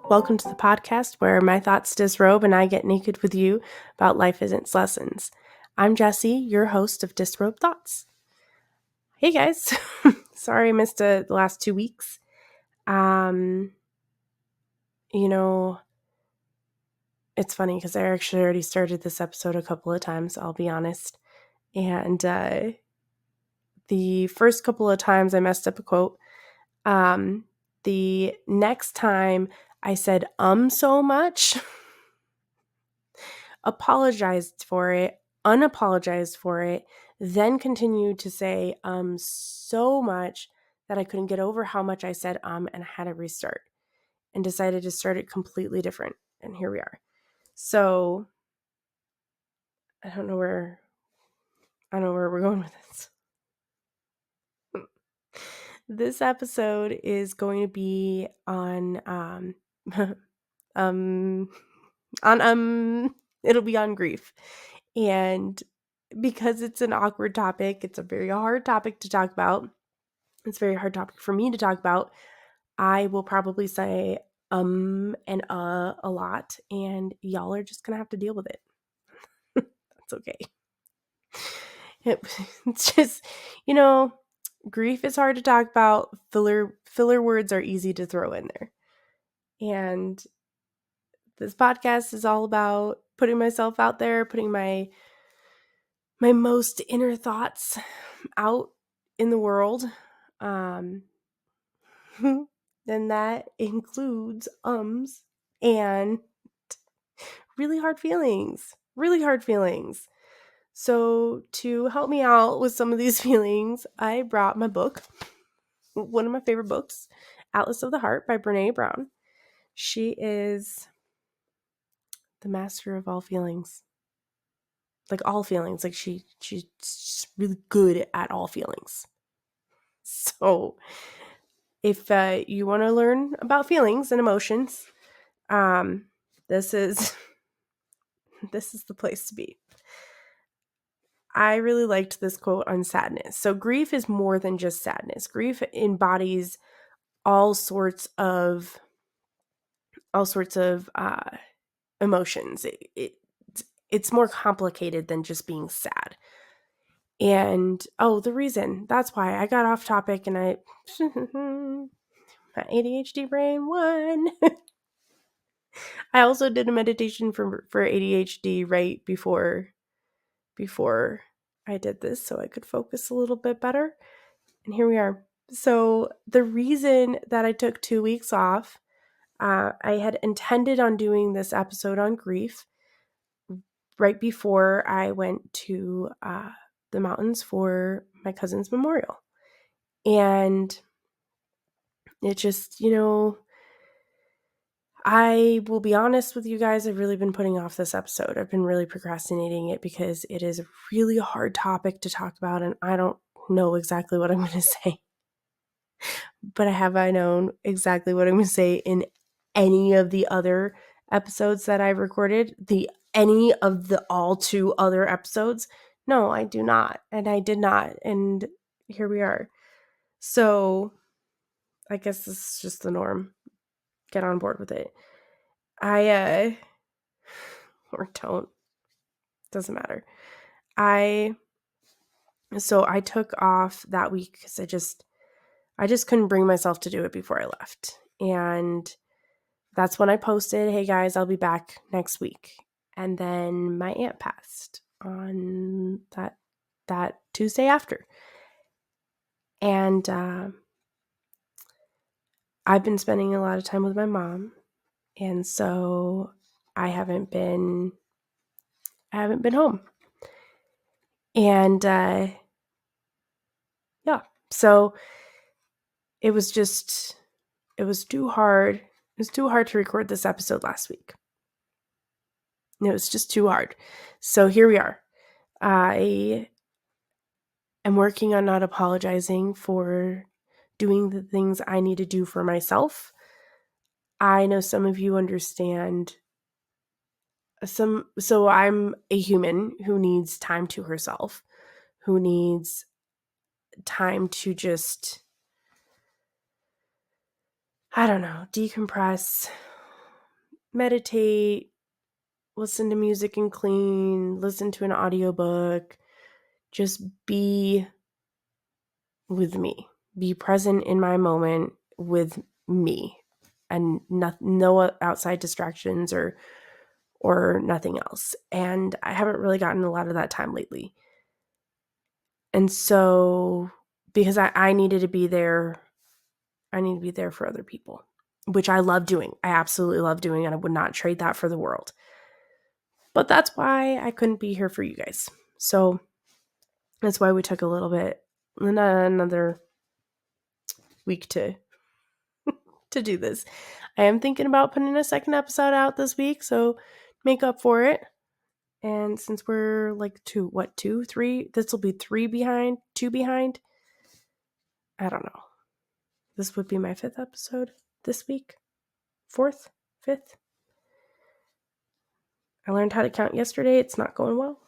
Welcome to the podcast where my thoughts disrobe and I get naked with you about life as its lessons. I'm Jessie, your host of Disrobed Thoughts. Hey guys, sorry I missed the last 2 weeks. It's funny because I actually already started this episode a couple of times, I'll be honest. And the first couple of times I messed up a quote. The next time I said so much, apologized for it, unapologized for it, then continued to say so much that I couldn't get over how much I said and I had to restart and decided to start it completely different. And here we are. So I don't know where we're going with this. This episode is going to be on it'll be on grief. And because it's an awkward topic, it's a very hard topic to talk about. It's a very hard topic for me to talk about. I will probably say and a lot, and y'all are just gonna have to deal with it. That's okay. It's just, grief is hard to talk about. Filler words are easy to throw in there. And this podcast is all about putting myself out there, putting my most inner thoughts out in the world. And that includes and really hard feelings. So to help me out with some of these feelings, I brought my book, one of my favorite books, Atlas of the Heart by Brene Brown. She is the master of all feelings. Like all feelings. Like she's really good at all feelings. So if you want to learn about feelings and emotions, this is the place to be. I really liked this quote on sadness. So grief is more than just sadness. Grief embodies all sorts of emotions. It's more complicated than just being sad. And the reason, that's why I got off topic and my ADHD brain won. I also did a meditation for ADHD right before I did this so I could focus a little bit better. And here we are. So the reason that I took 2 weeks off, I had intended on doing this episode on grief right before I went to the mountains for my cousin's memorial. And it just, I will be honest with you guys, I've really been putting off this episode. I've been really procrastinating it because it is a really hard topic to talk about and I don't know exactly what I'm going to say. But I known exactly what I'm going to say in any of the other episodes that I've recorded? Any of the all 2 other episodes? No, I do not. And I did not. And here we are. So I guess this is just the norm. Get on board with it. Or don't. Doesn't matter. So I took off that week because I just couldn't bring myself to do it before I left. And that's when I posted, hey guys, I'll be back next week. And then my aunt passed on that Tuesday after. And I've been spending a lot of time with my mom. And so I haven't been home. And so it was too hard. It was too hard to record this episode last week. It was just too hard. So here we are. I am working on not apologizing for doing the things I need to do for myself. I know some of you understand so I'm a human who needs time to herself, who needs time to just, I don't know, decompress, meditate, listen to music and clean, listen to an audiobook, just be with me, be present in my moment with me, and no outside distractions or nothing else. And I haven't really gotten a lot of that time lately. And so, because I needed to be there, I need to be there for other people, which I love doing. I absolutely love doing, and I would not trade that for the world. But that's why I couldn't be here for you guys. So that's why we took a little bit, another week to do this. I am thinking about putting a second episode out this week, so make up for it. And since we're like two, three? This will be two behind. I don't know. This would be my 5th episode this week. 4th, 5th. I learned how to count yesterday. It's not going well.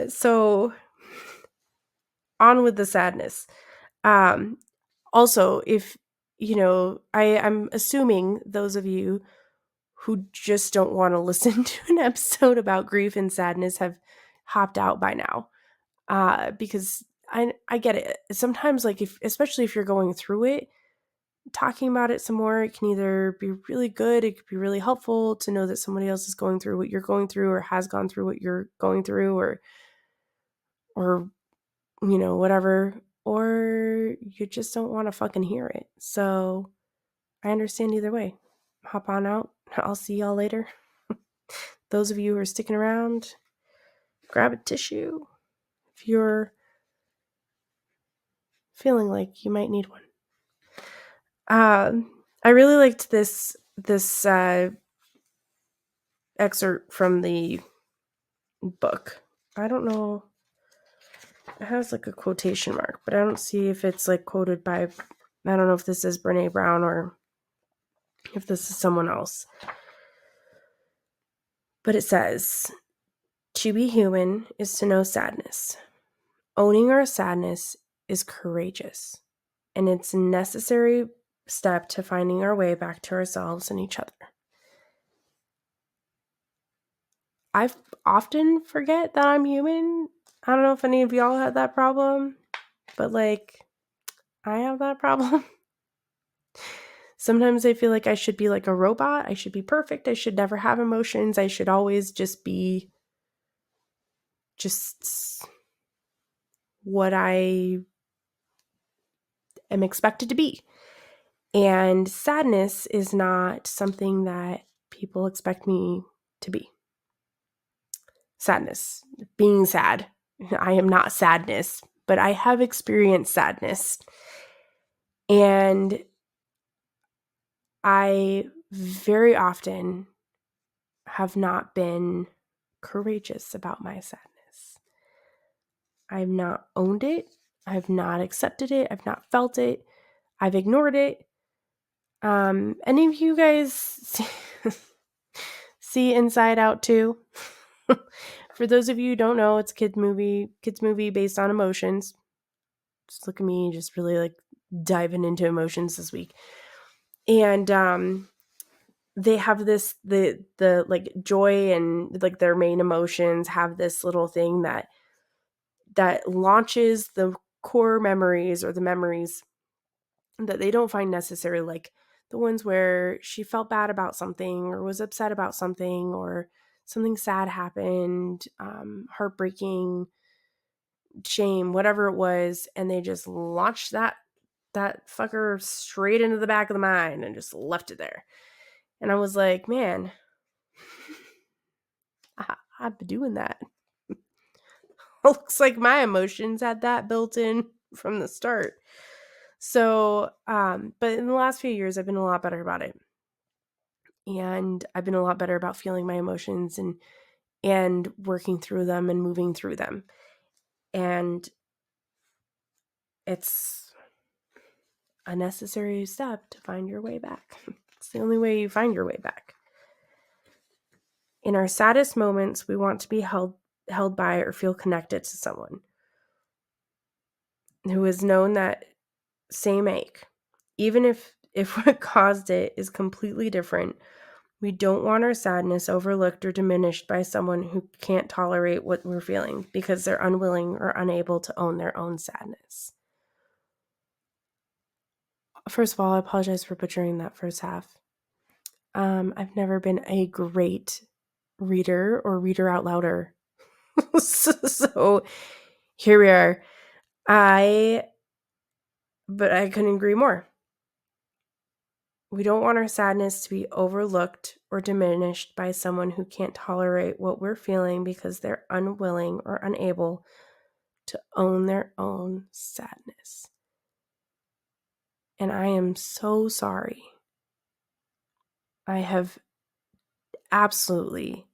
So on with the sadness. Also, if, I'm assuming those of you who just don't want to listen to an episode about grief and sadness have hopped out by now. Because I get it. Sometimes, like, especially if you're going through it, talking about it some more, it can either be really good, it could be really helpful to know that somebody else is going through what you're going through or has gone through what you're going through, or whatever, or you just don't want to fucking hear it. So I understand either way. Hop on out. I'll see y'all later. Those of you who are sticking around, grab a tissue if you're feeling like you might need one. I really liked this excerpt from the book. I don't know. It has like a quotation mark, but I don't see if it's like quoted by, I don't know if this is Brene Brown or if this is someone else. But it says, "To be human is to know sadness. Owning our sadness is courageous, and it's a necessary step to finding our way back to ourselves and each other." I often forget that I'm human. I don't know if any of y'all had that problem, but like, I have that problem. Sometimes I feel like I should be like a robot. I should be perfect. I should never have emotions. I should always just be what I am expected to be. And sadness is not something that people expect me to be. Sadness, being sad. I am not sadness, but I have experienced sadness. And I very often have not been courageous about my sadness. I've not owned it. I've not accepted it. I've not felt it. I've ignored it. Any of you guys see Inside Out 2? For those of you who don't know, it's a kids movie based on emotions. Just look at me, just really like diving into emotions this week. And they have this, the like joy and like their main emotions have this little thing that launches the core memories, or the memories that they don't find necessary, like the ones where she felt bad about something or was upset about something or something sad happened, heartbreaking, shame, whatever it was, and they just launched that fucker straight into the back of the mind and just left it there. And I was like, man, I've been doing that. Looks like my emotions had that built in from the start. So, but in the last few years, I've been a lot better about it. And I've been a lot better about feeling my emotions and working through them and moving through them. And it's a necessary step to find your way back. It's the only way you find your way back. In our saddest moments, we want to be held by or feel connected to someone who has known that same ache, even if if what caused it is completely different, we don't want our sadness overlooked or diminished by someone who can't tolerate what we're feeling because they're unwilling or unable to own their own sadness. First of all, I apologize for butchering that first half. I've never been a great reader or reader out louder. So here we are. But I couldn't agree more. We don't want our sadness to be overlooked or diminished by someone who can't tolerate what we're feeling because they're unwilling or unable to own their own sadness. And I am so sorry. I have absolutely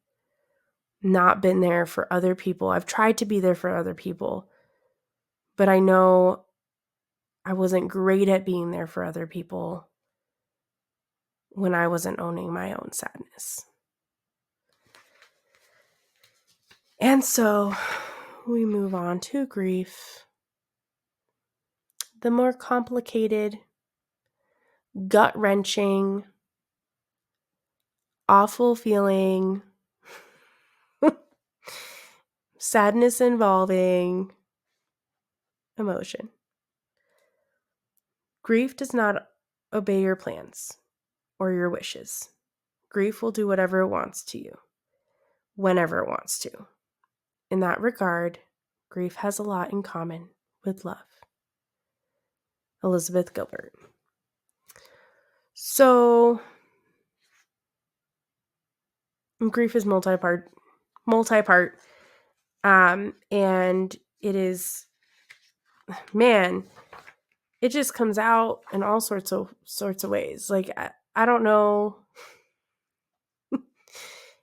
not been there for other people. I've tried to be there for other people, but I know I wasn't great at being there for other people when I wasn't owning my own sadness. And so we move on to grief. The more complicated, gut-wrenching, awful feeling, sadness involving emotion. Grief does not obey your plans or your wishes. Grief will do whatever it wants to you, whenever it wants to. In that regard, grief has a lot in common with love. Elizabeth Gilbert. So, grief is multi-part, and it is, man, it just comes out in all sorts of ways. Like, I don't know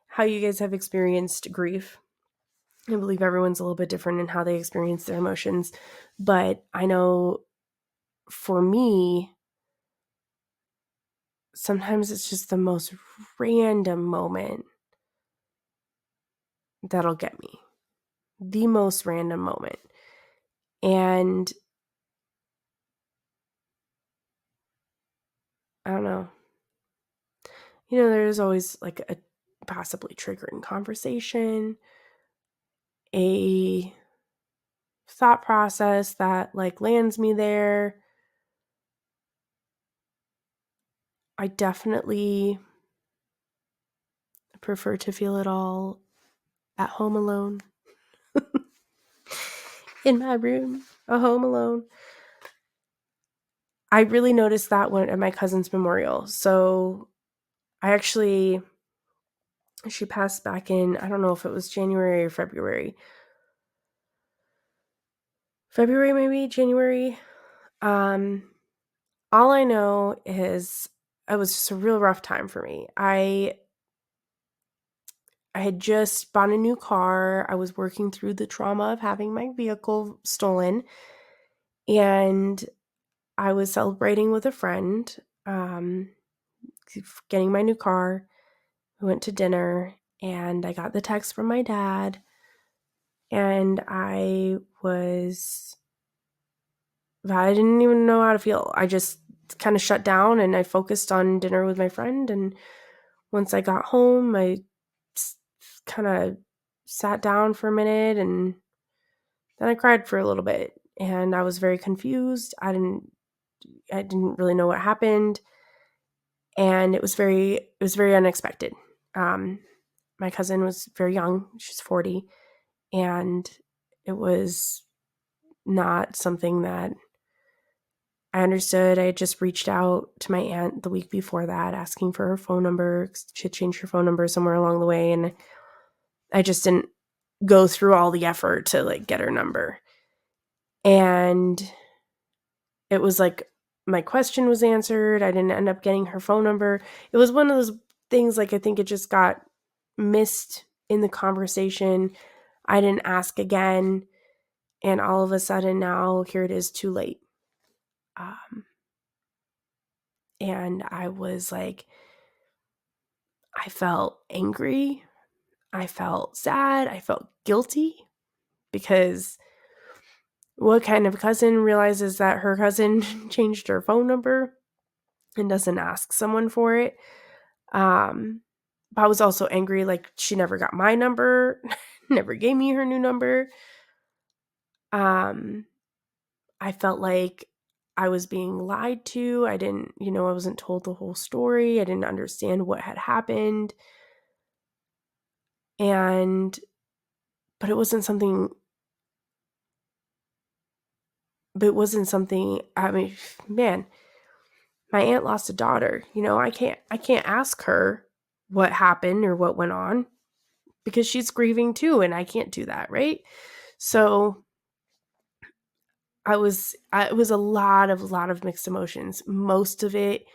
how you guys have experienced grief. I believe everyone's a little bit different in how they experience their emotions, but I know for me, sometimes it's just the most random moment that'll get me. The most random moment. And I don't know. There's always like a possibly triggering conversation, a thought process that like lands me there. I definitely prefer to feel it all at home alone. In my room, at home alone. I really noticed that at my cousin's memorial. So she passed back in, I don't know if it was January or February. February, maybe, January. All I know is it was just a real rough time for me. I had just bought a new car. I was working through the trauma of having my vehicle stolen. And I was celebrating with a friend, getting my new car. We went to dinner, and I got the text from my dad. And I didn't even know how to feel. I just kind of shut down, and I focused on dinner with my friend. And once I got home, I kind of sat down for a minute, and then I cried for a little bit, and I was very confused. I didn't really know what happened, and it was very unexpected. My cousin was very young. She's 40, and it was not something that I understood. I had just reached out to my aunt the week before that, asking for her phone number. She had changed her phone number somewhere along the way, and I just didn't go through all the effort to like get her number. And it was like my question was answered. I didn't end up getting her phone number. It was one of those things, like, I think it just got missed in the conversation. I didn't ask again, and all of a sudden now here it is, too late. And I was like, I felt angry. I felt sad. I felt guilty, because what kind of cousin realizes that her cousin changed her phone number and doesn't ask someone for it. But I was also angry, like she never got my number, never gave me her new number. I felt like I was being lied to. I wasn't told the whole story. I didn't understand what had happened. But it wasn't something, I mean, man, my aunt lost a daughter. I can't ask her what happened or what went on because she's grieving too, and I can't do that, right? So it was a lot of mixed emotions, most of it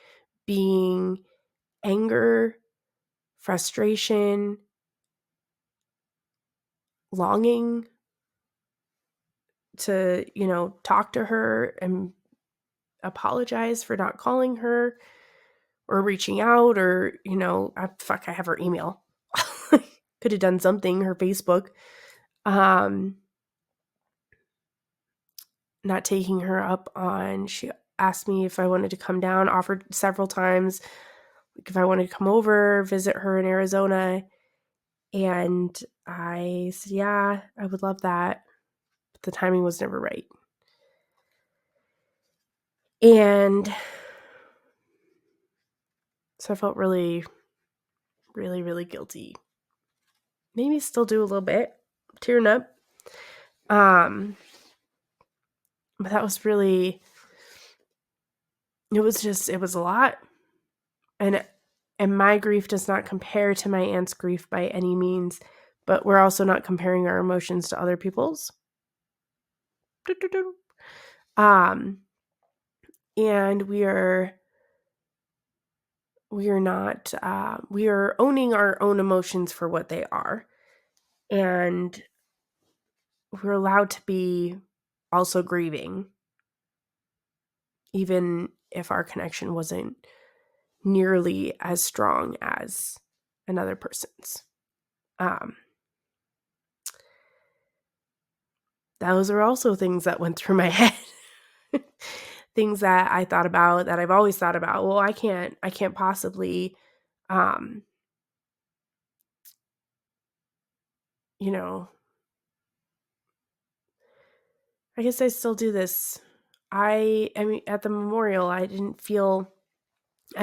being anger, frustration, longing to, talk to her and apologize for not calling her or reaching out, or, I have her email. Could have done something, her Facebook. Not taking her up on, she asked me if I wanted to come down, offered several times, like if I wanted to come over, visit her in Arizona. And I said, yeah, I would love that. But the timing was never right. And so I felt really, really, really guilty. Maybe still do a little bit, tearing up. But that was really, it was a lot. And my grief does not compare to my aunt's grief by any means, but we're also not comparing our emotions to other people's. And we are not, we are owning our own emotions for what they are. And we're allowed to be also grieving, even if our connection wasn't nearly as strong as another person's. Those are also things that went through my head. Things that I thought about, that I've always thought about. Well, I can't possibly, I guess I still do this. I mean, at the memorial, I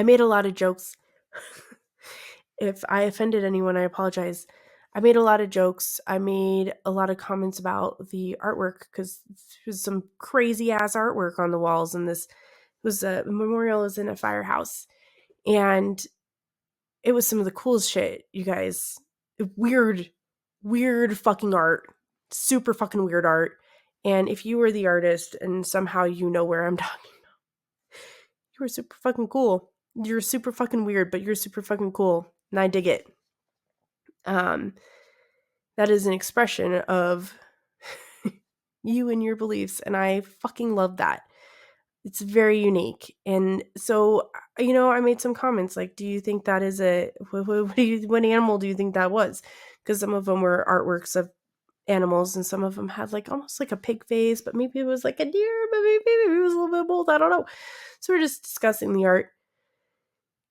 made a lot of jokes. If I offended anyone, I apologize. I made a lot of jokes. I made a lot of comments about the artwork because there's some crazy ass artwork on the walls, and this was a memorial was in a firehouse, and it was some of the coolest shit, you guys. Weird fucking art, super fucking weird art. And if you were the artist and somehow you know where I'm talking about, you were super fucking cool. You're super fucking weird, but you're super fucking cool, and I dig it. That is an expression of you and your beliefs, and I fucking love that. It's very unique. And so, I made some comments like, do you think that is what animal do you think that was? Because some of them were artworks of animals, and some of them had like almost like a pig face, but maybe it was like a deer, but maybe it was a little bit of both. I don't know. So we're just discussing the art.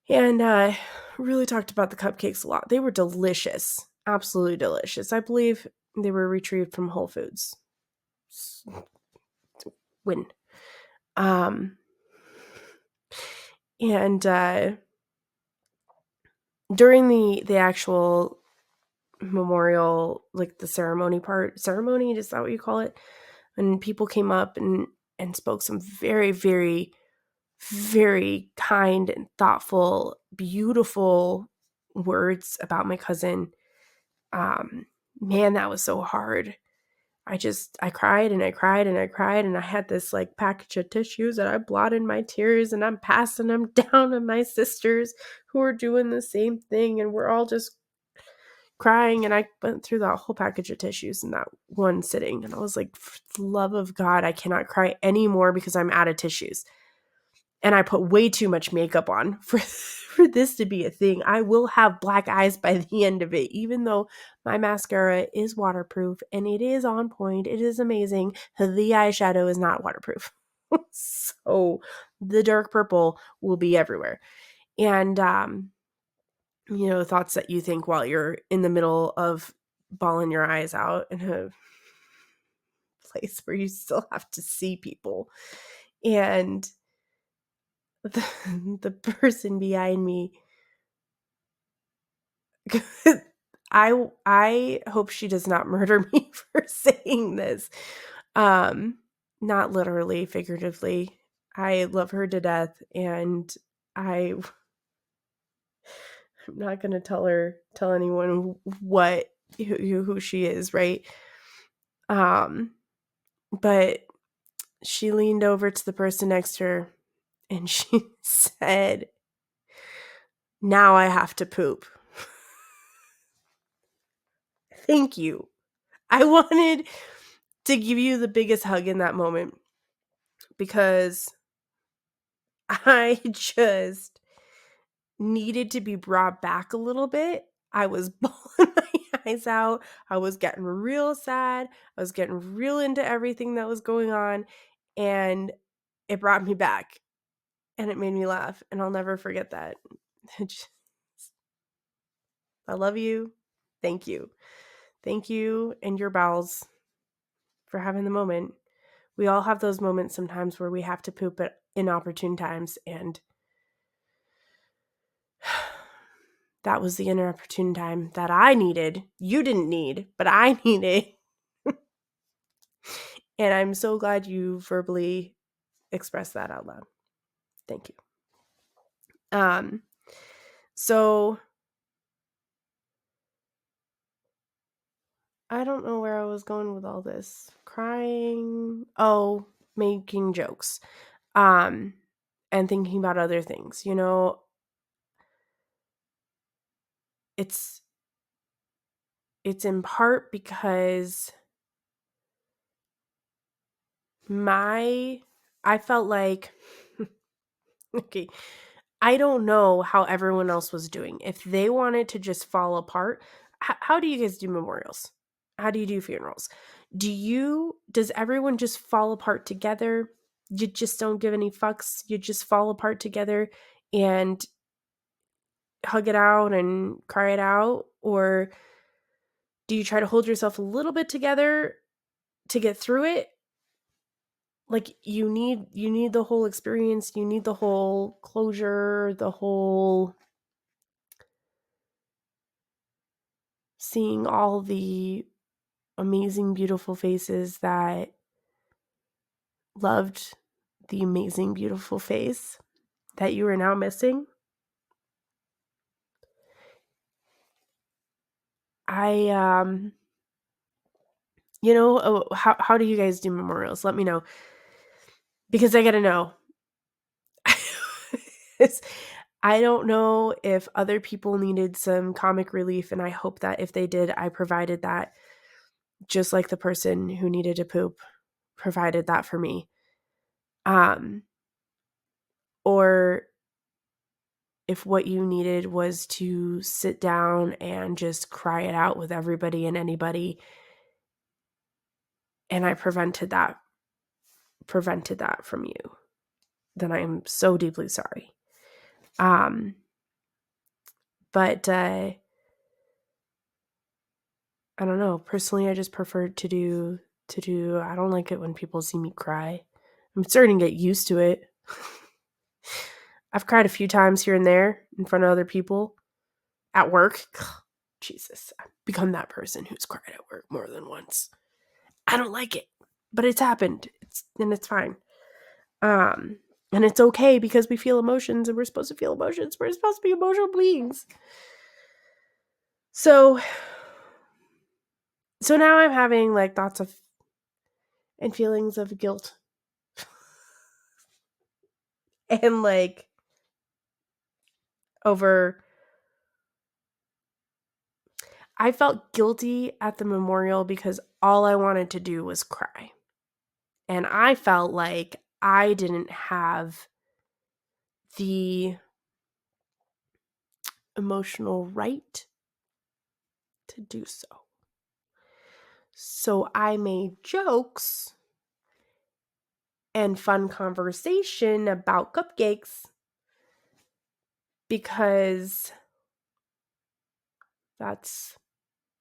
And really talked about the cupcakes a lot. They were delicious. Absolutely delicious. I believe they were retrieved from Whole Foods. Win. And during the actual memorial, like the ceremony, is that what you call it? And people came up and spoke some very, very, very kind and thoughtful, beautiful words about my cousin. Man, that was so hard. I cried and I cried and I cried, and I had this like package of tissues and I blotted my tears and I'm passing them down to my sisters who are doing the same thing, and we're all just crying. And I went through that whole package of tissues in that one sitting, and I was like, for the love of God, I cannot cry anymore because I'm out of tissues. And I put way too much makeup on for this to be a thing. I will have black eyes by the end of it, even though my mascara is waterproof and it is on point. It is amazing. The eyeshadow is not waterproof. So So the dark purple will be everywhere. And, thoughts that you think while you're in the middle of bawling your eyes out in a place where you still have to see people. And the person behind me, I hope she does not murder me for saying this. Not literally, figuratively. I love her to death, and I'm not going to tell anyone who she is, right? But she leaned over to the person next to her and she said, "Now I have to poop." Thank you. I wanted to give you the biggest hug in that moment because I just needed to be brought back a little bit. I was bawling my eyes out. I was getting real sad. I was getting real into everything that was going on. And it brought me back. And it made me laugh. And I'll never forget that. I love you. Thank you. Thank you and your bowels for having the moment. We all have those moments sometimes where we have to poop at inopportune times. And that was the inopportune time that I needed. You didn't need, but I needed. And I'm so glad you verbally expressed that out loud. Thank you. So I don't know where I was going with all this. Crying. Oh, making jokes. And thinking about other things. It's in part because I felt like, okay, I don't know how everyone else was doing. If they wanted to just fall apart, how do you guys do memorials? How do you do funerals? Does everyone just fall apart together? You just don't give any fucks. You just fall apart together and hug it out and cry it out? Or do you try to hold yourself a little bit together to get through it? Like you need the whole experience, you need the whole closure, the whole seeing all the amazing beautiful faces that loved the amazing beautiful face that you are now missing. How do you guys do memorials? Let me know, because I gotta know. I don't know if other people needed some comic relief, and I hope that if they did, I provided that, just like the person who needed to poop provided that for me. Or if what you needed was to sit down and just cry it out with everybody and anybody, and I prevented that from you, then I am so deeply sorry. But I don't know. Personally, I just prefer to do. I don't like it when people see me cry. I'm starting to get used to it. I've cried a few times here and there in front of other people at work. Jesus, I've become that person who's cried at work more than once. I don't like it, but it's happened. It's fine. And it's okay because we feel emotions and we're supposed to feel emotions. We're supposed to be emotional beings. So now I'm having like thoughts of and feelings of guilt and like over. I felt guilty at the memorial because all I wanted to do was cry. And I felt like I didn't have the emotional right to do so. So I made jokes and fun conversation about cupcakes, because that's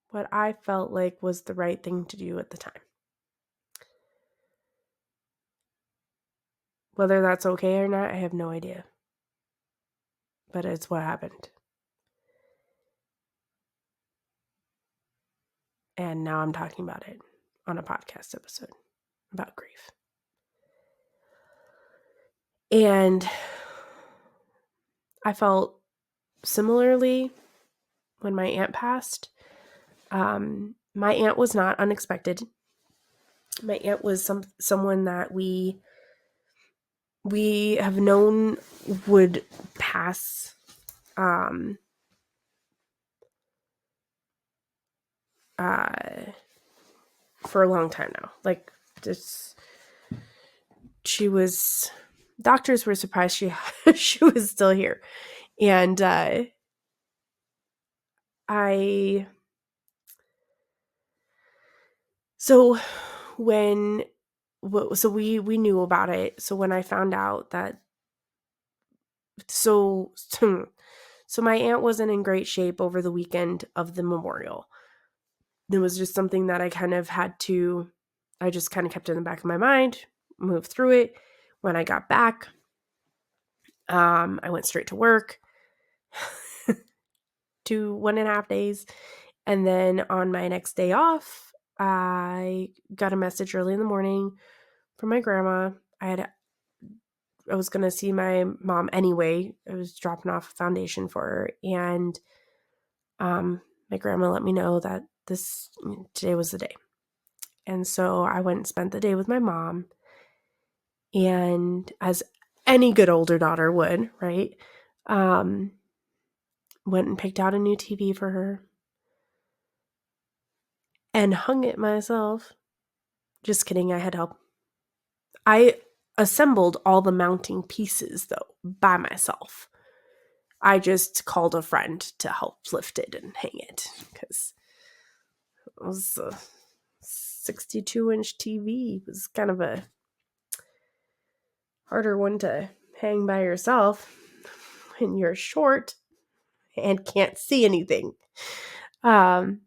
what I felt like was the right thing to do at the time. Whether that's okay or not, I have no idea. But it's what happened. And now I'm talking about it on a podcast episode about grief. And I felt similarly when my aunt passed. My aunt was not unexpected. My aunt was someone that we have known would pass for a long time now. Like, just, doctors were surprised she was still here. And we knew about it. So when I found out that, so my aunt wasn't in great shape over the weekend of the memorial. It was just something that I just kind of kept in the back of my mind, moved through it. When I got back, I went straight to work 1.5 days. And then on my next day off, I got a message early in the morning from my grandma. I was going to see my mom anyway. I was dropping off a foundation for her. And my grandma let me know that today was the day. And so I went and spent the day with my mom. And as any good older daughter would, right? Went and picked out a new TV for her and hung it myself. Just kidding, I had help. I assembled all the mounting pieces, though, by myself. I just called a friend to help lift it and hang it, because it was a 62-inch TV. It was kind of a harder one to hang by yourself when you're short and can't see anything. And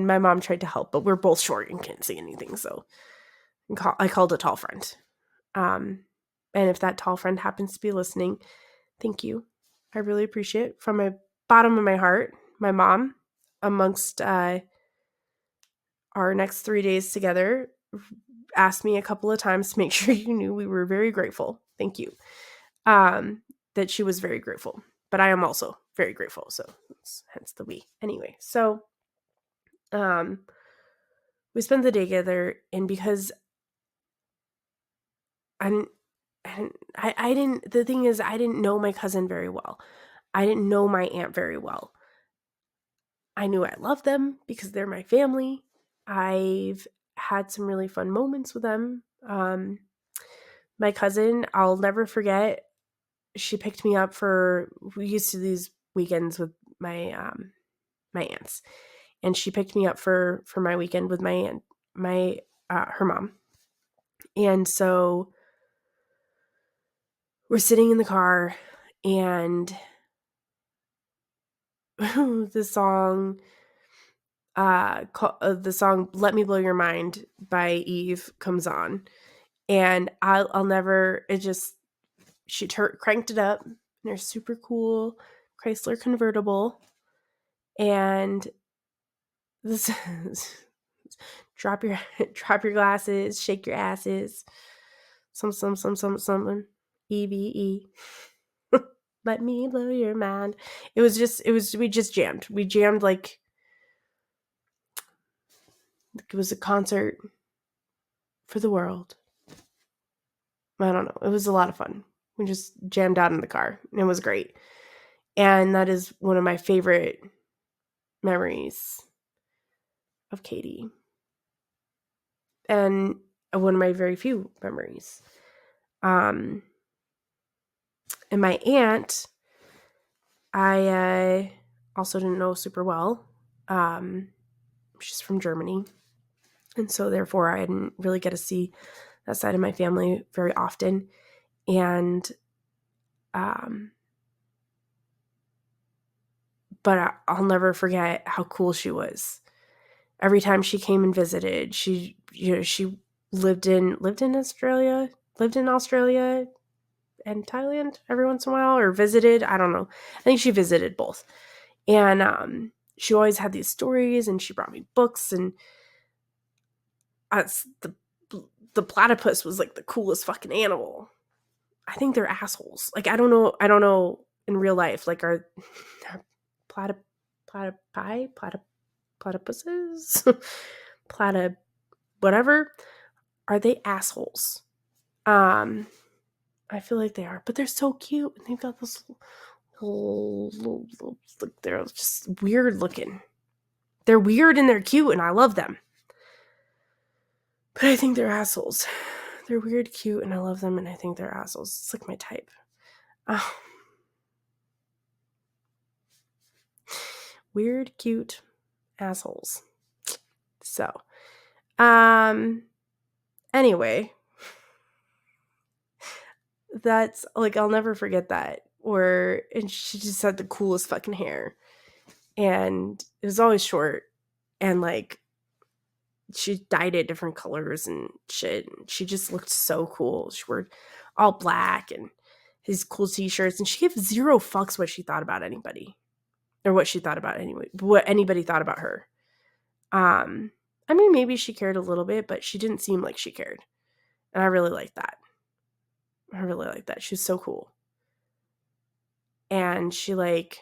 my mom tried to help, but we're both short and can't see anything, so I called a tall friend. And if that tall friend happens to be listening, thank you. I really appreciate it. From my bottom of my heart, my mom, amongst our next 3 days together, asked me a couple of times to make sure you knew we were very grateful. Thank you. That she was very grateful. But I am also very grateful. So hence the we. Anyway, so we spent the day together, and because the thing is, I didn't know my cousin very well. I didn't know my aunt very well. I knew I loved them because they're my family. I've had some really fun moments with them. My cousin, I'll never forget, she picked me up we used to do these weekends with my aunts. And she picked me up for my weekend with my aunt, her mom. And so we're sitting in the car, and the song "Let Me Blow Your Mind" by Eve comes on, and I'll never. She cranked it up in her super cool Chrysler convertible, and this drop your glasses, shake your asses, something. EVE. Let me blow your mind. We just jammed. We jammed like it was a concert for the world. I don't know. It was a lot of fun. We just jammed out in the car, and it was great. And that is one of my favorite memories of Katie. And one of my very few memories. And my aunt, I also didn't know super well. She's from Germany. And so therefore I didn't really get to see that side of my family very often. And, but I'll never forget how cool she was. Every time she came and visited, she lived in Australia, and Thailand every once in a while, or visited. I don't know. I think she visited both. And she always had these stories, and she brought me books, and the platypus was like the coolest fucking animal. I think they're assholes. Like, I don't know in real life, like, are platypuses? Whatever. Are they assholes? I feel like they are, but they're so cute, and they've got this they're just weird looking. They're weird and they're cute, and I love them. But I think they're assholes. They're weird, cute, and I love them, and I think they're assholes. It's like my type. Oh. Weird, cute assholes. So, anyway, that's like, I'll never forget that. And she just had the coolest fucking hair, and it was always short, and like, she dyed it different colors and shit. And she just looked so cool. She wore all black and his cool t-shirts, and she gave zero fucks what she thought about anybody, or what anybody thought about her. I mean, maybe she cared a little bit, but she didn't seem like she cared. And I really liked that. She was so cool. And she, like,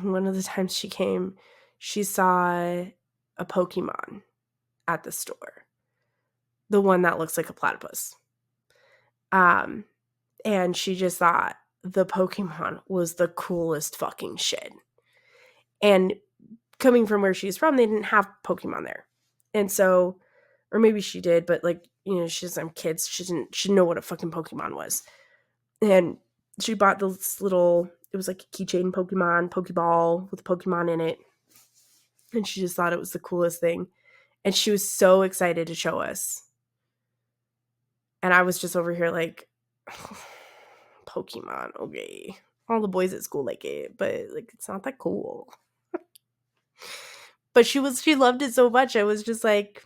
one of the times she came, she saw a Pokemon at the store. The one that looks like a platypus. And she just thought the Pokemon was the coolest fucking shit. And coming from where she's from, they didn't have Pokemon there. And so, or maybe she did, but like, you know, she doesn't have kids. She didn't know what a fucking Pokemon was. And she bought this little, it was like a keychain Pokeball with a Pokemon in it. And she just thought it was the coolest thing. And she was so excited to show us. And I was just over here like, Pokemon, okay. All the boys at school like it, but like, it's not that cool. But she loved it so much. I was just like,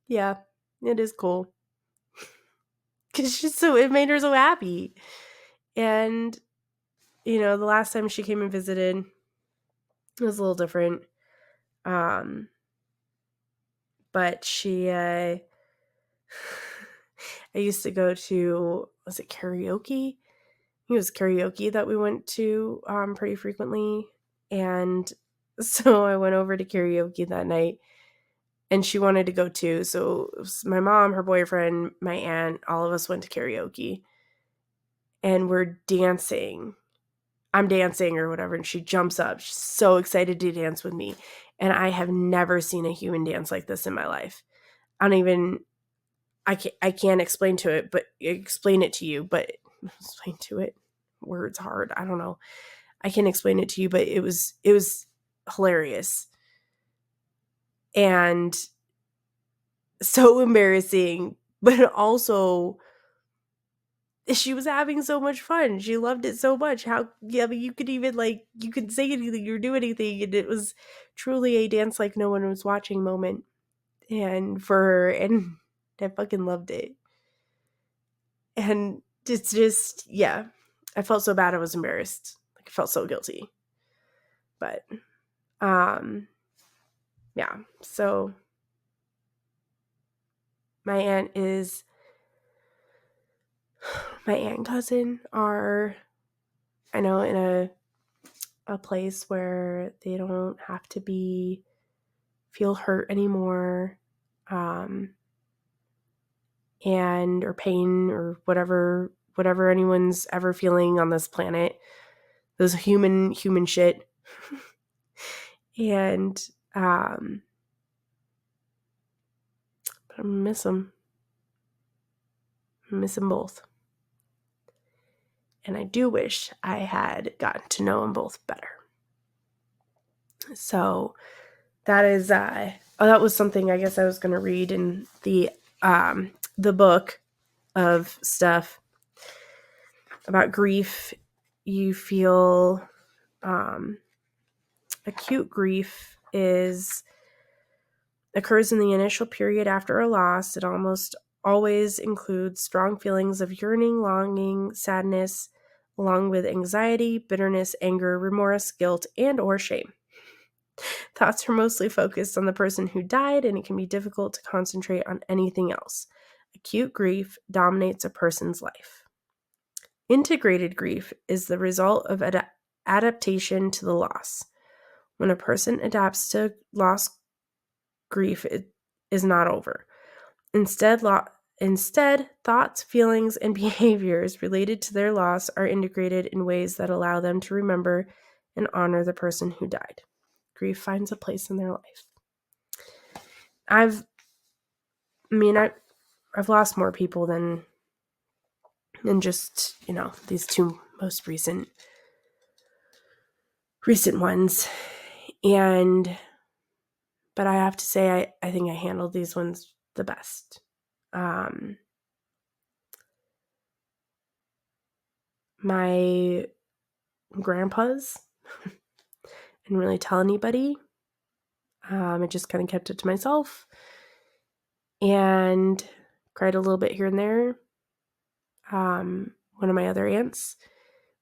yeah, it is cool. Cause it made her so happy. And, you know, the last time she came and visited, it was a little different. But she, I used to go to, was it karaoke? It was karaoke that we went to pretty frequently. And so I went over to karaoke that night, and she wanted to go too. So it was my mom, her boyfriend, my aunt, all of us went to karaoke. And we're dancing. I'm dancing or whatever, and she jumps up. She's so excited to dance with me. And I have never seen a human dance like this in my life. I can't explain to it, but explain it to you, but explain to it. Words hard. I don't know. I can't explain it to you, but it was hilarious. And so embarrassing, but also she was having so much fun. She loved it so much. I mean, you could even, like, you could say anything or do anything, and it was truly a dance like no one was watching moment. And for her, and I fucking loved it. And it's just, yeah, I felt so bad. I was embarrassed. Like, I felt so guilty. But, yeah. So my aunt and cousin are, I know, in a place where they don't have to feel hurt anymore, and or pain or whatever anyone's ever feeling on this planet. Those human shit. And but I miss them. I miss them both. And I do wish I had gotten to know them both better. So that is a that was something I guess I was going to read in the book of stuff about grief. You feel acute grief occurs in the initial period after a loss. It almost always includes strong feelings of yearning, longing, sadness, along with anxiety, bitterness, anger, remorse, guilt, and or shame. Thoughts are mostly focused on the person who died, and it can be difficult to concentrate on anything else. Acute grief dominates a person's life. Integrated grief is the result of adaptation to the loss. When a person adapts to loss, grief is not over. Instead, thoughts, feelings, and behaviors related to their loss are integrated in ways that allow them to remember and honor the person who died. Grief finds a place in their life. I've lost more people than just, these two most recent ones. But I have to say, I think I handled these ones the best. My grandpa's, I didn't really tell anybody. I just kind of kept it to myself and cried a little bit here and there. One of my other aunts,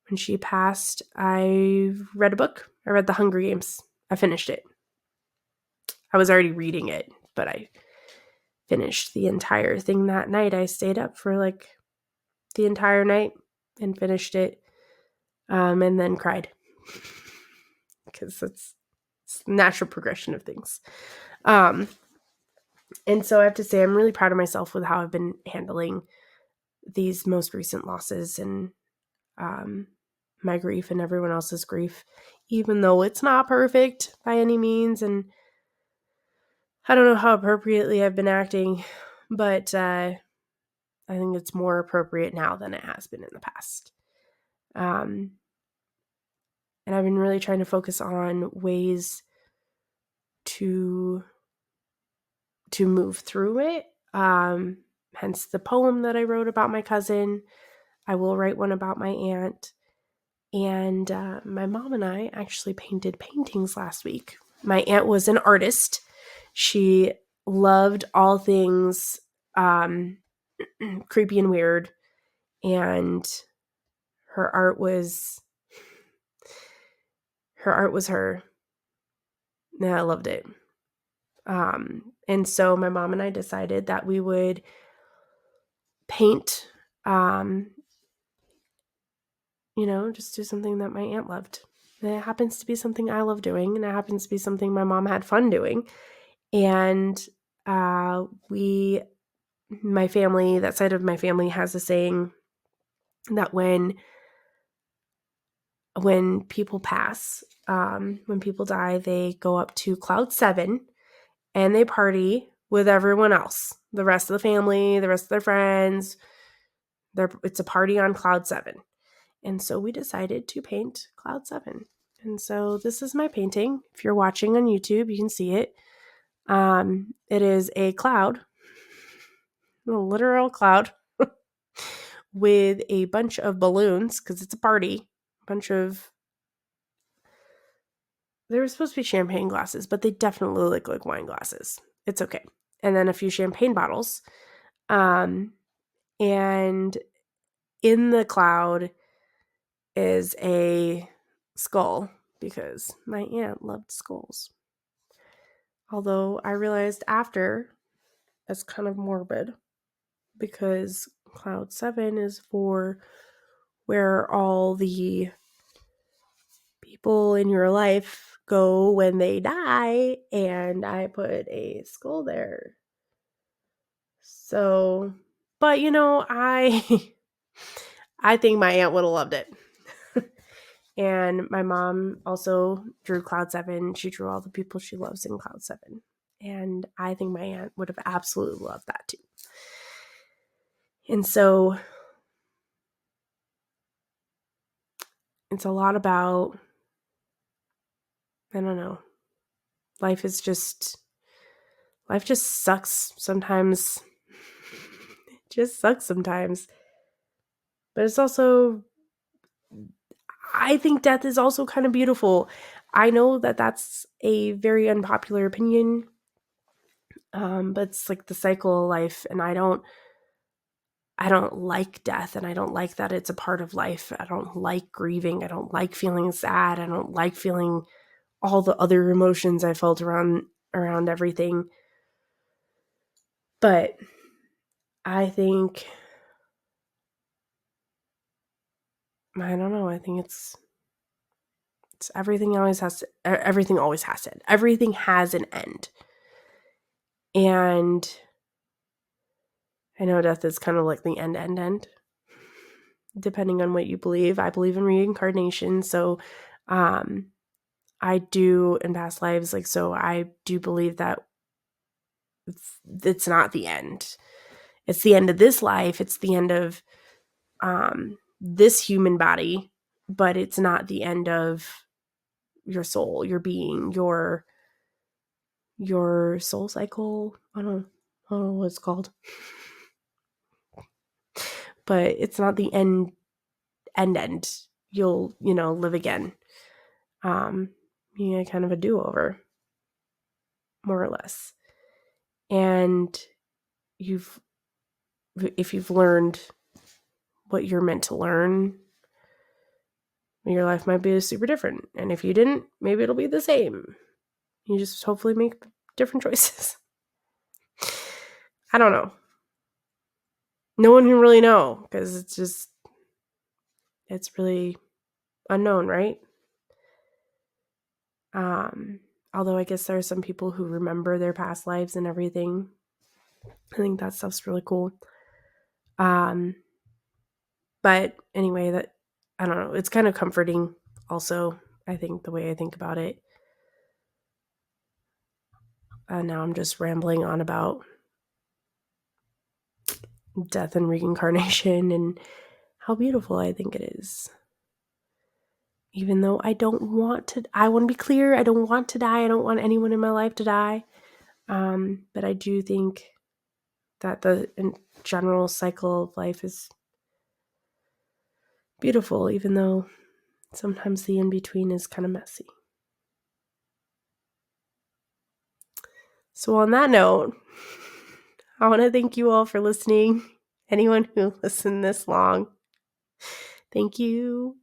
when she passed, I read a book. I read The Hunger Games. I finished it. I was already reading it, but I finished the entire thing that night. I stayed up for like the entire night and finished it, and then cried because it's the natural progression of things. And so I have to say I'm really proud of myself with how I've been handling these most recent losses and my grief and everyone else's grief, even though it's not perfect by any means. And I don't know how appropriately I've been acting, but I think it's more appropriate now than it has been in the past. And I've been really trying to focus on ways to move through it. Hence the poem that I wrote about my cousin. I will write one about my aunt. And my mom and I actually painted paintings last week. My aunt was an artist. She loved all things creepy and weird. And her art was her. And I loved it. And so my mom and I decided that we would paint, just do something that my aunt loved. And it happens to be something I love doing, and it happens to be something my mom had fun doing. And my family, that side of my family has a saying that when people pass, when people die, they go up to cloud 7 and they party with everyone else, the rest of the family, the rest of their friends. It's a party on cloud 7. And so we decided to paint cloud 7. And so this is my painting. If you're watching on YouTube, you can see it. It is a cloud, a literal cloud, with a bunch of balloons, because it's a party. They were supposed to be champagne glasses, but they definitely look like wine glasses. It's okay. And then a few champagne bottles. And in the cloud is a skull, because my aunt loved skulls. Although I realized after, it's kind of morbid, because cloud 7 is for where all the people in your life go when they die, and I put a skull there. So, but I think my aunt would have loved it. And my mom also drew cloud 7. She drew all the people she loves in cloud 7. And I think my aunt would have absolutely loved that too. And so it's a lot about, I don't know, life is just life just sucks sometimes. It just sucks sometimes. But it's also, I think death is also kind of beautiful. I know that that's a very unpopular opinion, but it's like the cycle of life, and I don't like death, and I don't like that it's a part of life. I don't like grieving. I don't like feeling sad. I don't like feeling all the other emotions I felt around everything. But I think, I don't know, I think it's everything always has to end. Everything has an end. And I know death is kind of like the end, depending on what you believe. I believe in reincarnation, so I do in past lives, like, so I do believe that it's not the end. It's the end of this life. It's the end of this human body, but it's not the end of your soul, your being, your soul cycle. I don't know what it's called, but it's not the end. You'll, live again. Kind of a do-over, more or less. And if you've learned what you're meant to learn, your life might be super different. And if you didn't, maybe it'll be the same. You just hopefully make different choices. I don't know. No one can really know, because it's really unknown, right? Although I guess there are some people who remember their past lives and everything. I think that stuff's really cool. But anyway, that, I don't know, it's kind of comforting also, I think, the way I think about it. Now I'm just rambling on about death and reincarnation and how beautiful I think it is. Even though I want to be clear, I don't want to die. I don't want anyone in my life to die. But I do think that the general cycle of life is beautiful, even though sometimes the in-between is kind of messy. So on that note, I want to thank you all for listening. Anyone who listened this long, thank you.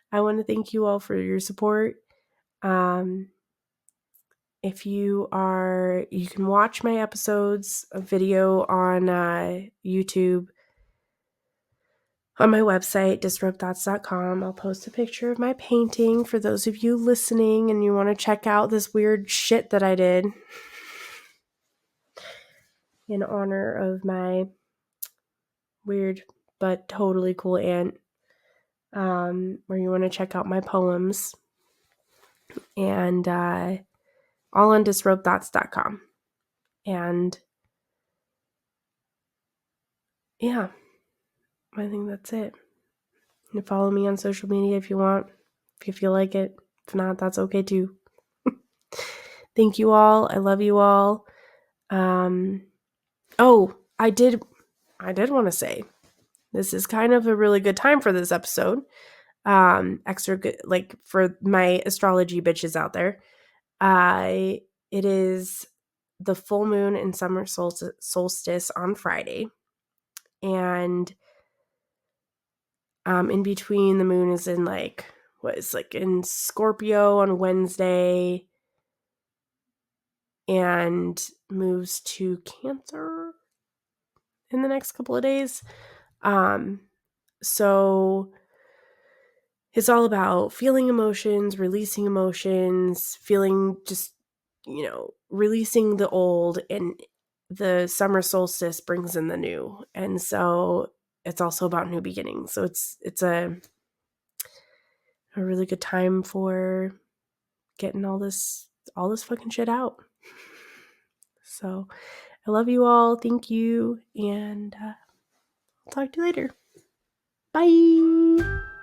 I want to thank you all for your support. If you can watch my episodes of video on YouTube, on my website, disrobedthoughts.com. I'll post a picture of my painting for those of you listening and you want to check out this weird shit that I did in honor of my weird but totally cool aunt, where you want to check out my poems, and all on disrobedthoughts.com. And yeah, I think that's it. You follow me on social media if you want, if you feel like it. If not, that's okay too. Thank you all. I love you all. I did want to say, this is kind of a really good time for this episode. Extra good, like, for my astrology bitches out there. It is the full moon and summer solstice on Friday. And in between, the moon is in in Scorpio on Wednesday and moves to Cancer in the next couple of days. So it's all about feeling emotions, releasing emotions, feeling just, releasing the old, and the summer solstice brings in the new. And so it's also about new beginnings. So it's a really good time for getting all this fucking shit out. So I love you all. Thank you. And I'll talk to you later. Bye.